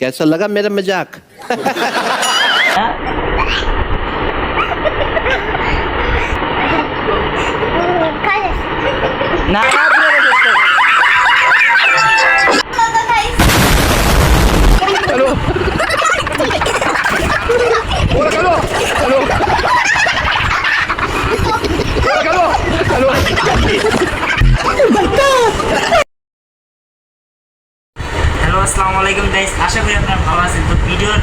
कैसा लगा मेरा मजाक? না হ্যালো আসসালামু আলাইকুম গাইস, আশা করি আপনারা ভালো আছেন। তো ভিডিওর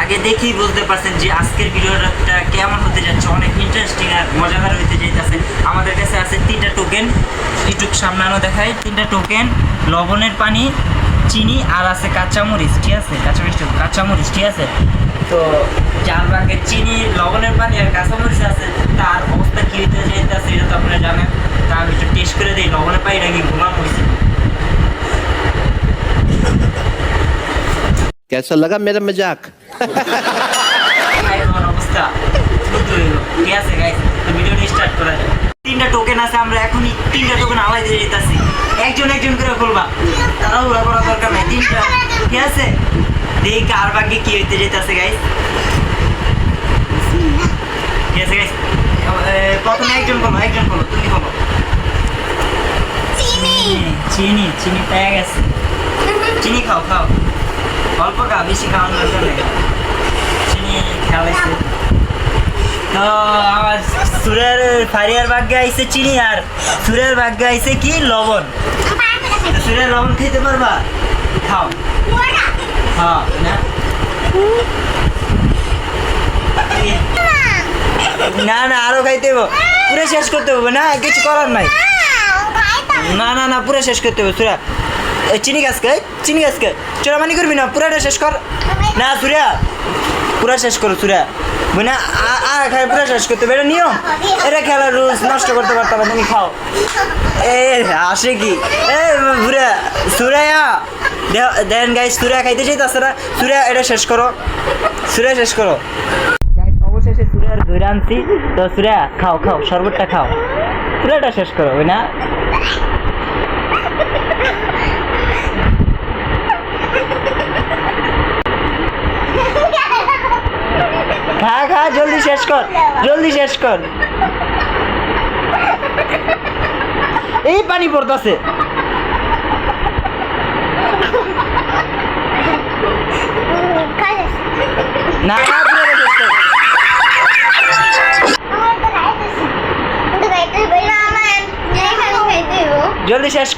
আগে দেখেই বুঝতে পারছেন যে আজকের ভিডিওটা কেমন হতে যাচ্ছে, অনেক ইন্টারেস্টিং আর মজাদার হতে যাইতেছে। আমাদের কাছে আছে 3টা টোকেন, একটু সামনানো দেখায়। 3টা টোকেন, লবণের পানি, চিনি আর আছে কাঁচামরিচ, ঠিক আছে? কাঁচামরিচ ঠিক আছে। তো যার ভাগে চিনি, লবণের পানি আর কাঁচামরিচ আছে, তার অবস্থা কী হতে যাইতেছে এটা তো আপনারা জানেন। তা আমি একটু টেস্ট করে দিই লবণের পানিটা কি ঘুমানো হয়েছে। कैसा लगा मेरा मजाक? অবস্থা ঠিক আছে গাইস, তো ভিডিওটা স্টার্ট করা যায়। 3টা টোকেন আছে, আমরা এখনই 3টা টোকেন আলাই দিয়ে দিতেছি। একজন একজন করে খুলবা, তারাও ওরা করার দরকার নাই। 3টা ঠিক আছে, দেখি কার ভাগ্যে কি হইতে যেতেছে গাইস। ঠিক আছে গাইস, প্রথমে একজন খোলো, তুমি খোলো। চিনি পেয়ে গেছে। চিনি খাও অল্প খাও, বেশি খাওয়ার দরকার নেই। চিনি খেলাইছে। তো আমার সুরের ফারিয়ার ভাগ্যে আইছে চিনি আর সুরের ভাগ্যে আইছে কি লবণ। সুরের লবণ খেতে পারবা? খাও। হ্যাঁ না আরো খাইতে হবো, পুরো শেষ করতে হবে না, কিছু করার নাই। না পুরো শেষ করতে হবে। সুরা চিনি গাছকে চোরামানি করবি না, পুরাটা শেষ কর। না সুরিয়া পুরা শেষ করো, সুরিয়া না খাই পুরা শেষ করতে হবে, এটা নিয়ম। এটা খেলার রুলস নষ্ট করতে পারতাম না, তুমি খাও। আসে কি পুরা সুরাইয়া দেন গাইস, সুরিয়া খাইতে চাইতেছে না। সুরিয়া এটা শেষ করো, অবশেষে সুরিয়ার ধরে আনছি। তো সুরিয়া খাও শরবতটা খাও, পুরাটা শেষ করো না। খা জলদি শেষ কর। এই পানি পড়তাছে। না জলদি শেষ কর।